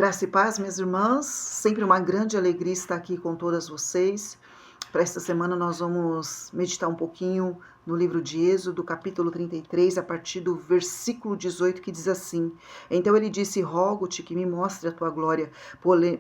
Graça e paz, minhas irmãs, sempre uma grande alegria estar aqui com todas vocês. Para esta semana nós vamos meditar um pouquinho no livro de Êxodo, capítulo 33, a partir do versículo 18, que diz assim: Então ele disse, rogo-te que me mostre a tua glória.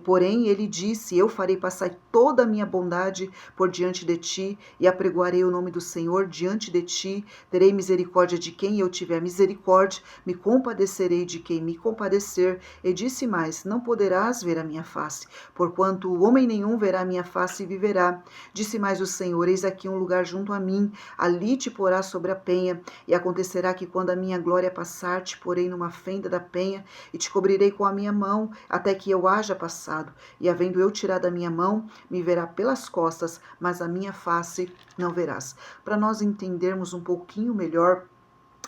Porém ele disse, eu farei passar toda a minha bondade por diante de ti, e apregoarei o nome do Senhor diante de ti. Terei misericórdia de quem eu tiver misericórdia, me compadecerei de quem me compadecer. E disse mais, não poderás ver a minha face, porquanto homem nenhum verá a minha face e viverá. Disse mais o Senhor, eis aqui um lugar junto a mim, ali te porás sobre a penha, e acontecerá que quando a minha glória passar, te porei numa fenda da penha, e te cobrirei com a minha mão, até que eu haja passado. E havendo eu tirado a minha mão, me verá pelas costas, mas a minha face não verás. Para nós entendermos um pouquinho melhor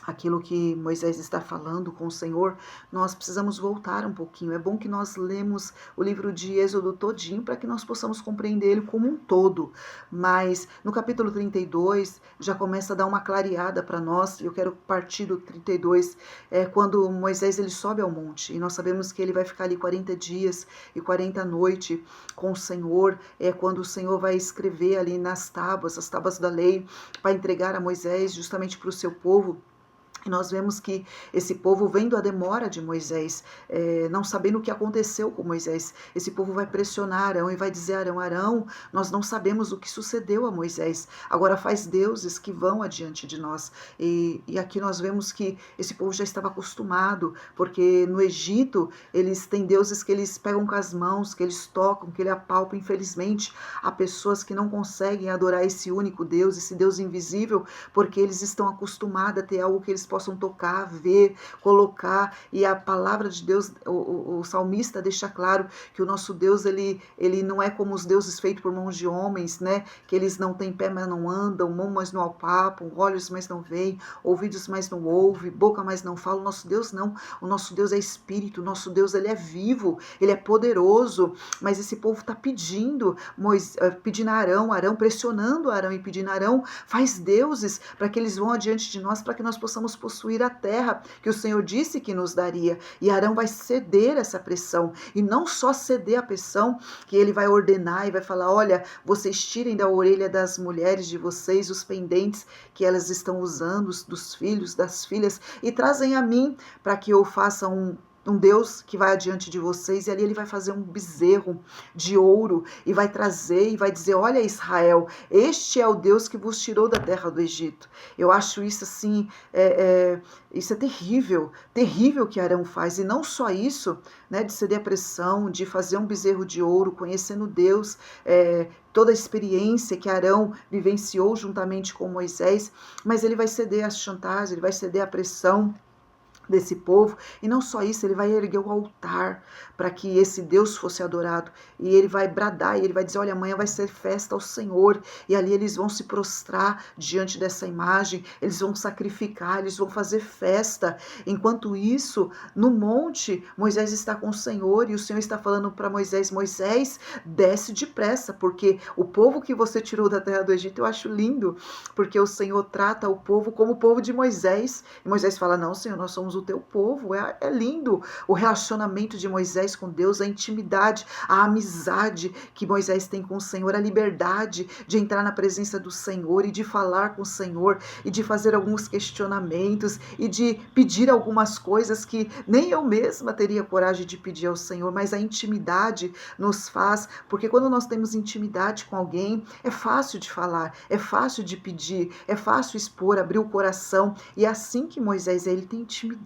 aquilo que Moisés está falando com o Senhor, nós precisamos voltar um pouquinho. É bom que nós lemos o livro de Êxodo todinho para que nós possamos compreender ele como um todo. Mas no capítulo 32 já começa a dar uma clareada para nós. Eu quero partir do 32, quando Moisés ele sobe ao monte. E nós sabemos que ele vai ficar ali 40 dias e 40 noites com o Senhor. É quando o Senhor vai escrever ali nas tábuas, as tábuas da lei, para entregar a Moisés justamente para o seu povo. E nós vemos que esse povo, vendo a demora de Moisés, não sabendo o que aconteceu com Moisés, esse povo vai pressionar Arão e vai dizer a Arão, nós não sabemos o que sucedeu a Moisés, agora faz deuses que vão adiante de nós. E aqui nós vemos que esse povo já estava acostumado, porque no Egito eles têm deuses que eles pegam com as mãos, que eles tocam, que eles apalpam. Infelizmente, há pessoas que não conseguem adorar esse único Deus, esse Deus invisível, porque eles estão acostumados a ter algo que eles possam tocar, ver, colocar. E a palavra de Deus, o salmista deixa claro que o nosso Deus, ele não é como os deuses feitos por mãos de homens, né? Que eles não têm pé, mas não andam, mão, mas não apalpam, olhos, mas não veem, ouvidos, mas não ouvem, boca, mas não fala. O nosso Deus não. O nosso Deus é espírito, o nosso Deus, ele é vivo, ele é poderoso. Mas esse povo está pedindo a Arão, pressionando Arão e pedindo a Arão, faz deuses para que eles vão adiante de nós, para que nós possamos possuir a terra que o Senhor disse que nos daria. E Arão vai ceder essa pressão, e não só ceder a pressão, que ele vai ordenar e vai falar, olha, vocês tirem da orelha das mulheres de vocês os pendentes que elas estão usando, dos filhos, das filhas, e trazem a mim para que eu faça um Deus que vai adiante de vocês. E ali ele vai fazer um bezerro de ouro e vai trazer e vai dizer, olha Israel, este é o Deus que vos tirou da terra do Egito. Eu acho isso assim, isso é terrível, terrível que Arão faz. E não só isso, né, de ceder a pressão, de fazer um bezerro de ouro, conhecendo Deus, toda a experiência que Arão vivenciou juntamente com Moisés, mas ele vai ceder às chantagens, ele vai ceder à pressão desse povo. E não só isso, ele vai erguer o altar para que esse Deus fosse adorado, e ele vai bradar, e ele vai dizer, olha, amanhã vai ser festa ao Senhor, e ali eles vão se prostrar diante dessa imagem, eles vão sacrificar, eles vão fazer festa. Enquanto isso, no monte, Moisés está com o Senhor, e o Senhor está falando para Moisés, Moisés, desce depressa, porque o povo que você tirou da terra do Egito, eu acho lindo, porque o Senhor trata o povo como o povo de Moisés, e Moisés fala, não, Senhor, nós somos o teu povo. É lindo o relacionamento de Moisés com Deus, a intimidade, a amizade que Moisés tem com o Senhor, a liberdade de entrar na presença do Senhor e de falar com o Senhor e de fazer alguns questionamentos e de pedir algumas coisas que nem eu mesma teria coragem de pedir ao Senhor, mas a intimidade nos faz, porque quando nós temos intimidade com alguém, é fácil de falar, é fácil de pedir, é fácil expor, abrir o coração. E é assim que Moisés ele tem intimidade,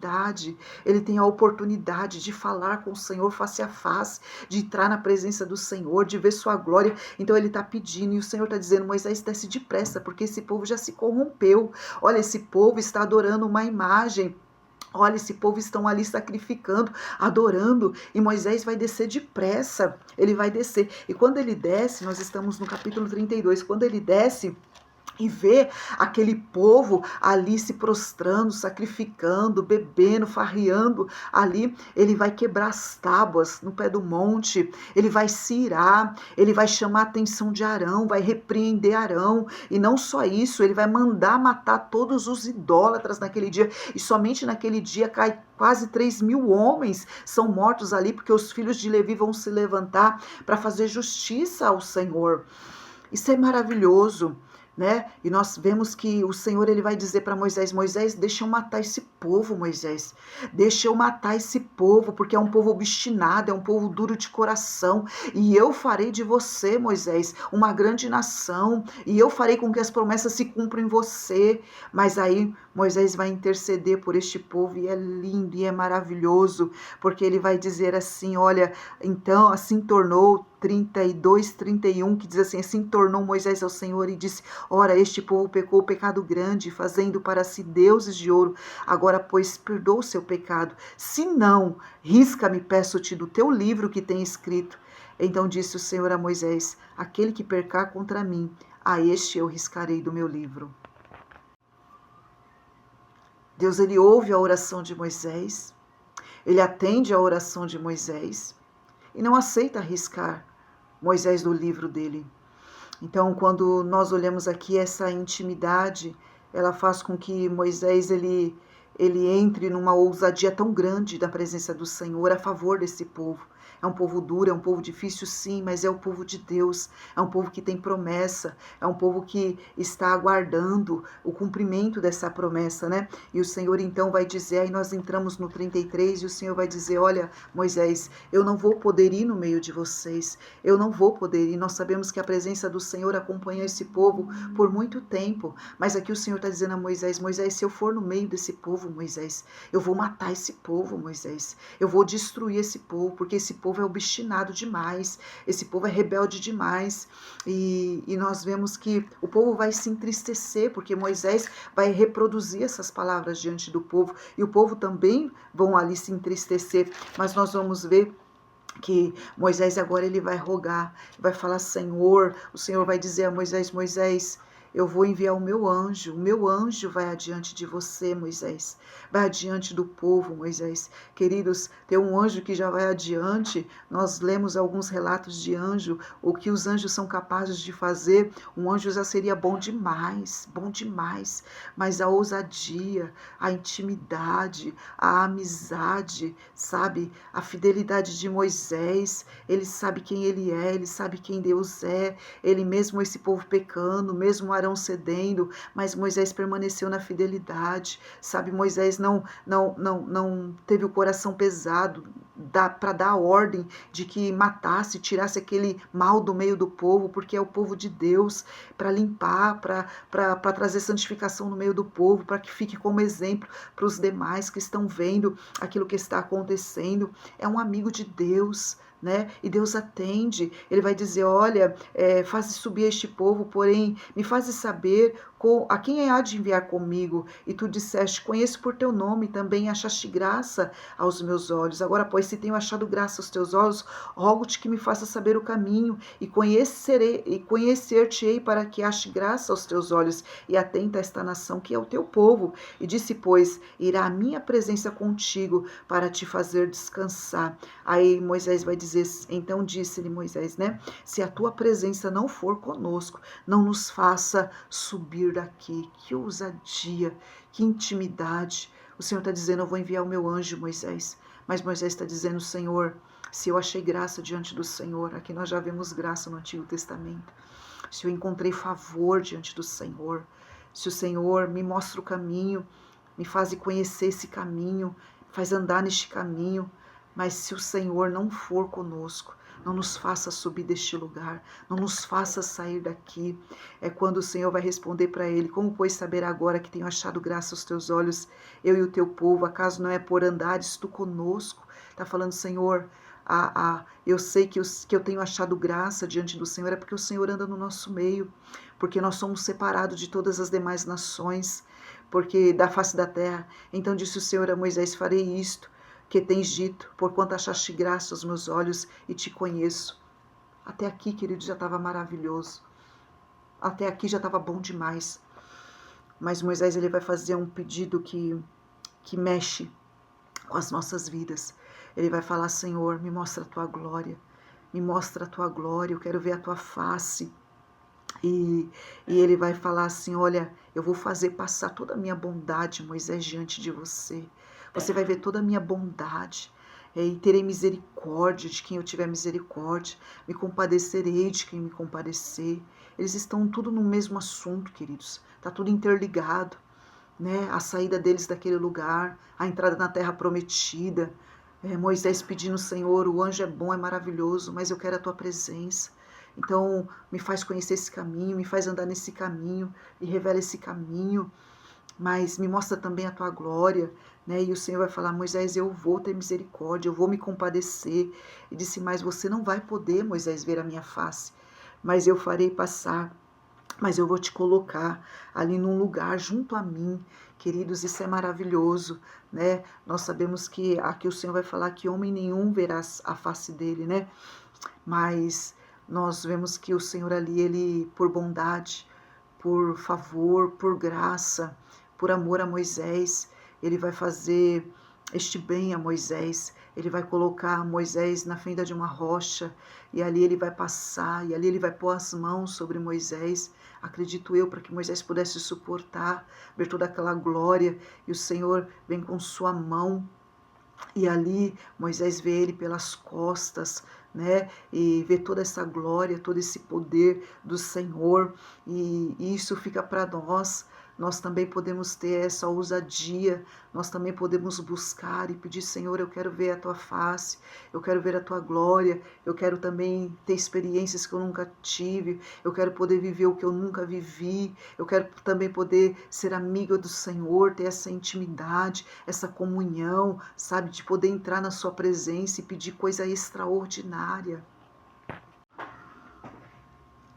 ele tem a oportunidade de falar com o Senhor face a face, de entrar na presença do Senhor, de ver sua glória. Então ele está pedindo, e o Senhor está dizendo, Moisés, desce depressa, porque esse povo já se corrompeu. Olha, esse povo está adorando uma imagem. Olha, esse povo estão ali sacrificando, adorando, e Moisés vai descer depressa, ele vai descer. E quando ele desce, nós estamos no capítulo 32, quando ele desce, e ver aquele povo ali se prostrando, sacrificando, bebendo, farreando ali, ele vai quebrar as tábuas no pé do monte, ele vai se irar, ele vai chamar a atenção de Arão, vai repreender Arão, e não só isso, ele vai mandar matar todos os idólatras naquele dia, e somente naquele dia cai quase 3.000 homens são mortos ali, porque os filhos de Levi vão se levantar para fazer justiça ao Senhor. Isso é maravilhoso, né? E nós vemos que o Senhor ele vai dizer para Moisés: Moisés, deixa eu matar esse povo, Moisés. Deixa eu matar esse povo, porque é um povo obstinado, é um povo duro de coração. E eu farei de você, Moisés, uma grande nação. E eu farei com que as promessas se cumpram em você. Mas aí Moisés vai interceder por este povo e é lindo e é maravilhoso, porque ele vai dizer assim: olha, então assim tornou 32, 31, que diz assim tornou Moisés ao Senhor e disse: ora, este povo pecou o pecado grande, fazendo para si deuses de ouro. Agora, pois, perdoa o seu pecado. Se não, risca-me, peço-te, do teu livro que tem escrito. Então disse o Senhor a Moisés: aquele que pecar contra mim, a este eu riscarei do meu livro. Deus, ele ouve a oração de Moisés, ele atende a oração de Moisés e não aceita arriscar Moisés do livro dele. Então, quando nós olhamos aqui essa intimidade, ela faz com que Moisés ele entre numa ousadia tão grande da presença do Senhor a favor desse povo. É um povo duro, é um povo difícil, sim, mas é o povo de Deus, é um povo que tem promessa, é um povo que está aguardando o cumprimento dessa promessa, né? E o Senhor então vai dizer, aí nós entramos no 33 e o Senhor vai dizer: olha, Moisés, eu não vou poder ir no meio de vocês, eu não vou poder ir. Nós sabemos que a presença do Senhor acompanha esse povo por muito tempo, mas aqui o Senhor está dizendo a Moisés: Moisés, se eu for no meio desse povo, Moisés, eu vou matar esse povo, Moisés, eu vou destruir esse povo, porque esse povo é obstinado demais, esse povo é rebelde demais, e nós vemos que o povo vai se entristecer, porque Moisés vai reproduzir essas palavras diante do povo, e o povo também vão ali se entristecer, mas nós vamos ver que Moisés agora ele vai rogar, vai falar: Senhor, o Senhor vai dizer a Moisés: Moisés, eu vou enviar o meu anjo vai adiante de você, Moisés, vai adiante do povo, Moisés. Queridos, tem um anjo que já vai adiante, nós lemos alguns relatos de anjo, o que os anjos são capazes de fazer, um anjo já seria bom demais, mas a ousadia, a intimidade, a amizade, sabe, a fidelidade de Moisés, ele sabe quem ele é, ele sabe quem Deus é, ele mesmo esse povo pecando, mesmo Arão cedendo, mas Moisés permaneceu na fidelidade, sabe, Moisés não teve o coração pesado para dar a ordem de que matasse, tirasse aquele mal do meio do povo, porque é o povo de Deus, para limpar, para trazer santificação no meio do povo, para que fique como exemplo para os demais que estão vendo aquilo que está acontecendo. É um amigo de Deus, né? E Deus atende, ele vai dizer: olha, faze subir este povo, porém me faze saber a quem há de enviar comigo. E tu disseste: conheço por teu nome, também achaste graça aos meus olhos. Agora, pois, se tenho achado graça aos teus olhos, rogo-te que me faça saber o caminho, e conhecer-te-ei para que ache graça aos teus olhos, e atenta a esta nação que é o teu povo. E disse, pois, irá a minha presença contigo para te fazer descansar. Aí Moisés vai dizer, então disse-lhe Moisés, né? Se a tua presença não for conosco, não nos faça subir daqui. Que ousadia, que intimidade. O Senhor está dizendo: eu vou enviar o meu anjo, Moisés. Mas Moisés está dizendo: Senhor, se eu achei graça diante do Senhor, aqui nós já vemos graça no Antigo Testamento, se eu encontrei favor diante do Senhor, se o Senhor me mostra o caminho, me faz conhecer esse caminho, faz andar neste caminho, mas se o Senhor não for conosco, não nos faça subir deste lugar, não nos faça sair daqui. É quando o Senhor vai responder para ele: como pois saber agora que tenho achado graça aos teus olhos, eu e o teu povo, acaso não é por andares tu conosco? Está falando: Senhor, eu sei que eu tenho achado graça diante do Senhor, é porque o Senhor anda no nosso meio, porque nós somos separados de todas as demais nações, porque da face da terra. Então disse o Senhor a Moisés: farei isto que tens dito, porquanto achaste graça aos meus olhos e te conheço. Até aqui, querido, já estava maravilhoso. até aqui já estava bom demais. Mas Moisés ele vai fazer um pedido que mexe com as nossas vidas. Ele vai falar: Senhor, me mostra a tua glória, me mostra a tua glória, eu quero ver a tua face. E ele vai falar assim: olha, eu vou fazer passar toda a minha bondade, Moisés, diante de você. Você vai ver toda a minha bondade. E terei misericórdia de quem eu tiver misericórdia. Me compadecerei de quem me compadecer. Eles estão tudo no mesmo assunto, queridos. Está tudo interligado, né? A saída deles daquele lugar, a entrada na terra prometida. Moisés pedindo: Senhor, o anjo é bom, é maravilhoso, mas eu quero a tua presença. Então, me faz conhecer esse caminho, me faz andar nesse caminho, me revela esse caminho, mas me mostra também a tua glória, né? E o Senhor vai falar: Moisés, eu vou ter misericórdia, eu vou me compadecer. E disse: mas você não vai poder, Moisés, ver a minha face, mas eu farei passar, mas eu vou te colocar ali num lugar junto a mim. Queridos, isso é maravilhoso, né? Nós sabemos que aqui o Senhor vai falar que homem nenhum verá a face dele, né? Mas nós vemos que o Senhor ali, ele, por bondade, por favor, por graça, por amor a Moisés, ele vai fazer este bem a Moisés. Ele vai colocar Moisés na fenda de uma rocha e ali ele vai passar e ali ele vai pôr as mãos sobre Moisés, acredito eu, para que Moisés pudesse suportar, ver toda aquela glória, e o Senhor vem com sua mão e ali Moisés vê ele pelas costas, né? E vê toda essa glória, todo esse poder do Senhor. E isso fica para nós. Nós também podemos ter essa ousadia, nós também podemos buscar e pedir: Senhor, eu quero ver a tua face, eu quero ver a tua glória, eu quero também ter experiências que eu nunca tive, eu quero poder viver o que eu nunca vivi, eu quero também poder ser amiga do Senhor, ter essa intimidade, essa comunhão, sabe, de poder entrar na sua presença e pedir coisa extraordinária.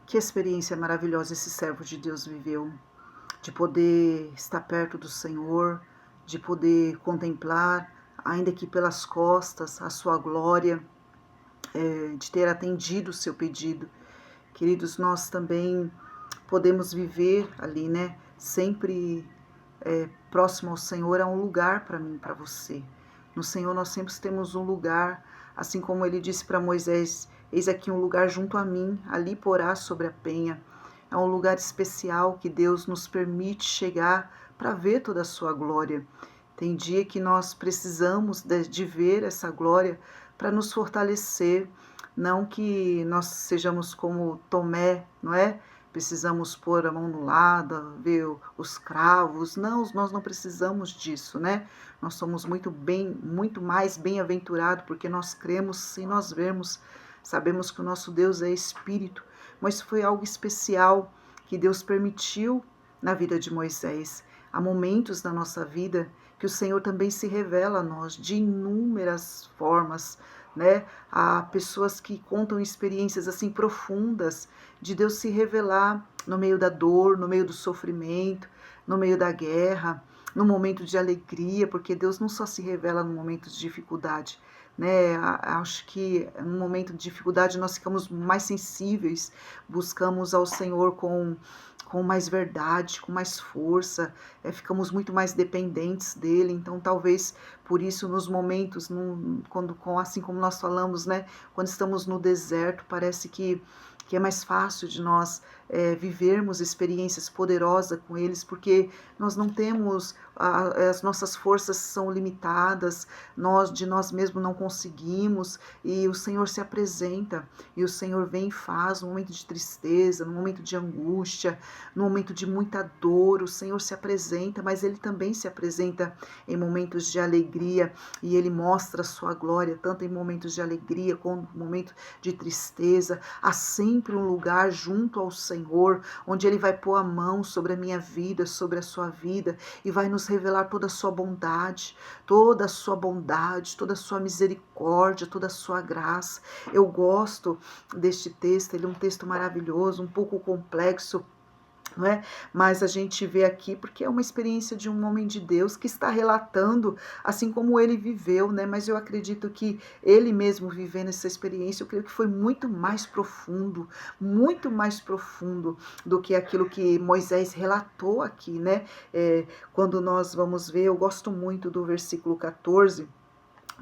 Que experiência maravilhosa esse servo de Deus viveu, de poder estar perto do Senhor, de poder contemplar, ainda que pelas costas, a sua glória, de ter atendido o seu pedido. Queridos, nós também podemos viver ali, né? Sempre próximo ao Senhor, há um lugar para mim, para você. No Senhor nós sempre temos um lugar, assim como ele disse para Moisés: eis aqui um lugar junto a mim, ali porá sobre a penha. É um lugar especial que Deus nos permite chegar para ver toda a sua glória. Tem dia que nós precisamos de ver essa glória para nos fortalecer, não que nós sejamos como Tomé, não é? Precisamos pôr a mão no lado, ver os cravos. Não, nós não precisamos disso, né? Nós somos muito mais bem-aventurados porque nós cremos sem nós vermos. Sabemos que o nosso Deus é Espírito, mas foi algo especial que Deus permitiu na vida de Moisés. Há momentos na nossa vida que o Senhor também se revela a nós de inúmeras formas, né? Há pessoas que contam experiências assim profundas de Deus se revelar no meio da dor, no meio do sofrimento, no meio da guerra, no momento de alegria, porque Deus não só se revela no momento de dificuldade, né? Acho que no momento de dificuldade nós ficamos mais sensíveis, buscamos ao Senhor com mais verdade, com mais força, ficamos muito mais dependentes dele. Então talvez por isso nos momentos, assim como nós falamos, né, quando estamos no deserto, parece que é mais fácil de nós vivermos experiências poderosas com eles, porque nós não temos, as nossas forças são limitadas, nós de nós mesmos não conseguimos, e o Senhor se apresenta, e o Senhor vem e faz, no momento de tristeza, no momento de angústia, no momento de muita dor, o Senhor se apresenta, mas Ele também se apresenta em momentos de alegria, e Ele mostra a sua glória, tanto em momentos de alegria, como em momentos de tristeza. Há sempre um lugar junto ao Senhor, onde Ele vai pôr a mão sobre a minha vida, sobre a sua vida, e vai nos revelar toda a sua bondade, toda a sua bondade, toda a sua misericórdia, toda a sua graça. Eu gosto deste texto, ele é um texto maravilhoso, um pouco complexo, não é? Mas a gente vê aqui porque é uma experiência de um homem de Deus que está relatando assim como ele viveu, né? Mas eu acredito que ele mesmo vivendo essa experiência, eu creio que foi muito mais profundo do que aquilo que Moisés relatou aqui, né? Quando nós vamos ver, eu gosto muito do versículo 14,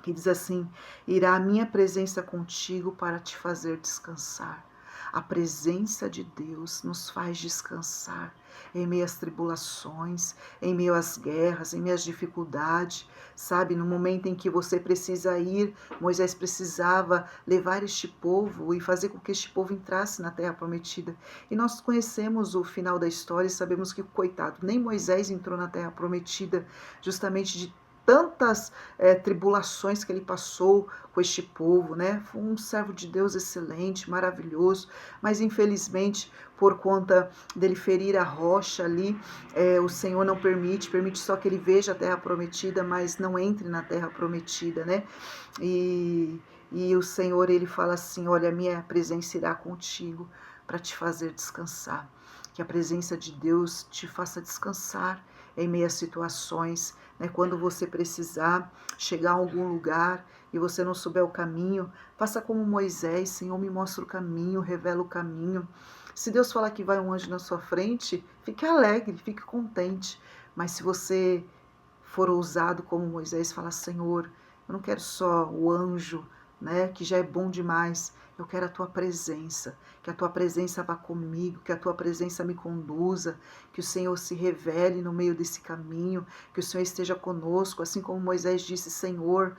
que diz assim: irá a minha presença contigo para te fazer descansar. A presença de Deus nos faz descansar em meio às tribulações, em meio às guerras, em meio às dificuldades, sabe? No momento em que você precisa ir, Moisés precisava levar este povo e fazer com que este povo entrasse na terra prometida. E nós conhecemos o final da história e sabemos que, coitado, nem Moisés entrou na terra prometida, justamente de tantas tribulações que ele passou com este povo, né? Foi um servo de Deus excelente, maravilhoso, mas infelizmente por conta dele ferir a rocha ali, o Senhor não permite só que ele veja a terra prometida, mas não entre na terra prometida, né? E o Senhor, ele fala assim: olha, a minha presença irá contigo para te fazer descansar. Que a presença de Deus te faça descansar em meio às situações, né? Quando você precisar chegar a algum lugar e você não souber o caminho, faça como Moisés: Senhor, me mostra o caminho, revela o caminho. Se Deus falar que vai um anjo na sua frente, fique alegre, fique contente. Mas se você for ousado como Moisés, fala: Senhor, eu não quero só o anjo, né, que já é bom demais. Eu quero a tua presença, que a tua presença vá comigo, que a tua presença me conduza, que o Senhor se revele no meio desse caminho, que o Senhor esteja conosco, assim como Moisés disse: Senhor,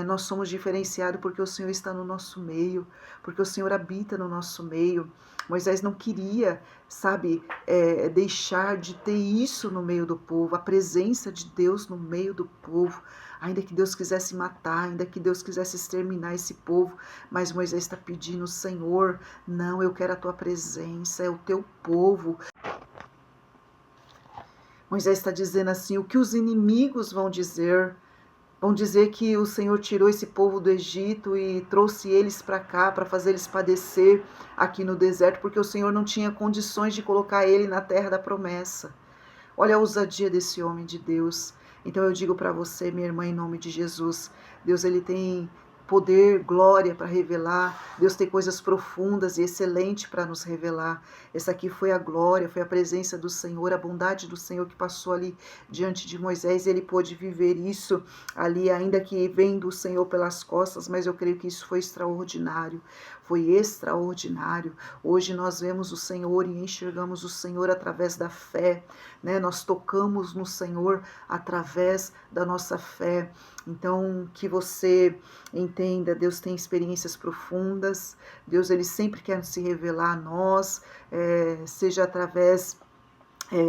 nós somos diferenciados porque o Senhor está no nosso meio, porque o Senhor habita no nosso meio. Moisés não queria, sabe, deixar de ter isso no meio do povo, a presença de Deus no meio do povo, ainda que Deus quisesse matar, ainda que Deus quisesse exterminar esse povo, mas Moisés está pedindo: Senhor, não, eu quero a tua presença, é o teu povo. Moisés está dizendo assim: o que os inimigos vão dizer? Vão dizer que o Senhor tirou esse povo do Egito e trouxe eles para cá para fazer eles padecer aqui no deserto, porque o Senhor não tinha condições de colocar ele na terra da promessa. Olha a ousadia desse homem de Deus. Então eu digo para você, minha irmã, em nome de Jesus, Deus, ele tem poder, glória para revelar. Deus tem coisas profundas e excelentes para nos revelar. Essa aqui foi a glória, foi a presença do Senhor, a bondade do Senhor que passou ali diante de Moisés. Ele pôde viver isso ali, ainda que vem do Senhor pelas costas, mas eu creio que isso foi extraordinário. Foi extraordinário. Hoje nós vemos o Senhor e enxergamos o Senhor através da fé, né? Nós tocamos no Senhor através da nossa fé. Então, que você entenda, Deus tem experiências profundas, Deus, ele sempre quer se revelar a nós, seja através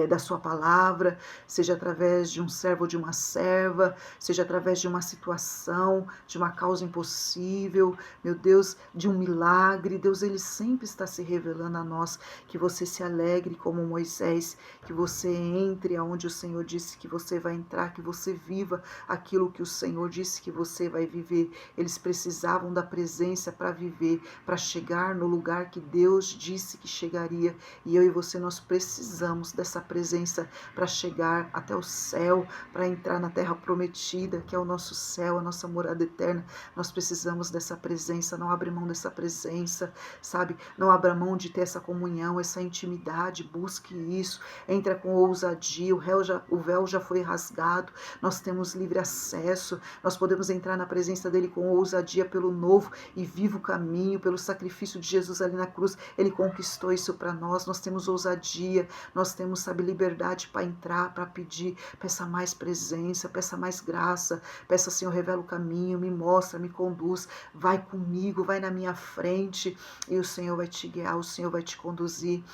da sua palavra, seja através de um servo ou de uma serva, seja através de uma situação, de uma causa impossível, meu Deus, de um milagre. Deus, ele sempre está se revelando a nós. Que você se alegre como Moisés, que você entre aonde o Senhor disse que você vai entrar, que você viva aquilo que o Senhor disse que você vai viver. Eles precisavam da presença para viver, para chegar no lugar que Deus disse que chegaria, e eu e você, nós precisamos dessa presença para chegar até o céu, para entrar na terra prometida, que é o nosso céu, a nossa morada eterna. Nós precisamos dessa presença, não abre mão dessa presença, sabe? Não abra mão de ter essa comunhão, essa intimidade, busque isso, entra com ousadia, o véu já foi rasgado, nós temos livre acesso, nós podemos entrar na presença dele com ousadia pelo novo e vivo caminho, pelo sacrifício de Jesus ali na cruz. Ele conquistou isso para nós temos ousadia, nós temos, sabe, liberdade para entrar, para pedir. Peça mais presença, peça mais graça, peça: Senhor, revela o caminho, me mostra, me conduz, vai comigo, vai na minha frente, e o Senhor vai te guiar, o Senhor vai te conduzir,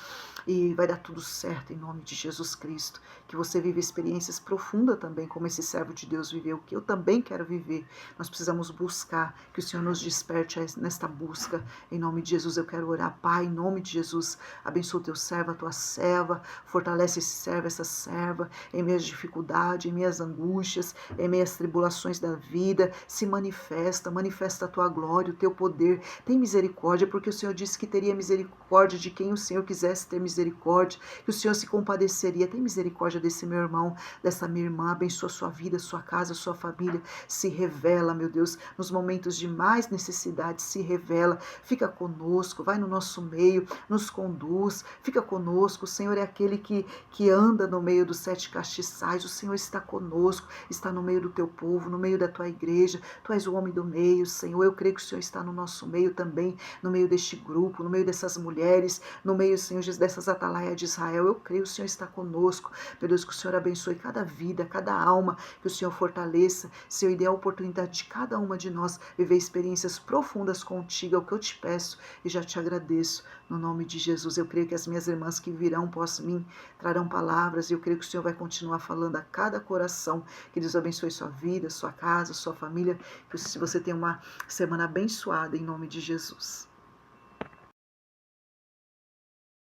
e vai dar tudo certo em nome de Jesus Cristo. Que você viva experiências profundas também, como esse servo de Deus viveu, que eu também quero viver. Nós precisamos buscar, que o Senhor nos desperte nesta busca, em nome de Jesus. Eu quero orar: Pai, em nome de Jesus, abençoa o teu servo, a tua serva, fortalece fortalece esse servo, essa serva, em minhas dificuldades, em minhas angústias, em minhas tribulações da vida. Se manifesta a tua glória, o teu poder. Tem misericórdia, porque o Senhor disse que teria misericórdia de quem o Senhor quisesse ter misericórdia, que o Senhor se compadeceria. Tem misericórdia desse meu irmão, dessa minha irmã. Abençoa sua vida, sua casa, sua família. Se revela, meu Deus, nos momentos de mais necessidade, se revela. Fica conosco, vai no nosso meio, nos conduz, fica conosco. O Senhor é aquele que anda no meio dos 7 castiçais. O Senhor está conosco, está no meio do teu povo, no meio da tua igreja. Tu és o homem do meio, Senhor. Eu creio que o Senhor está no nosso meio também, no meio deste grupo, no meio dessas mulheres, no meio, Senhor Jesus, dessas atalaias de Israel. Eu creio que o Senhor está conosco. Meu Deus, que o Senhor abençoe cada vida, cada alma, que o Senhor fortaleça. Senhor, e dê a oportunidade de cada uma de nós viver experiências profundas contigo. É o que eu te peço e já te agradeço. No nome de Jesus, eu creio que as minhas irmãs que virão pós mim trarão palavras e eu creio que o Senhor vai continuar falando a cada coração. Que Deus abençoe sua vida, sua casa, sua família. Que se você tem uma semana abençoada em nome de Jesus.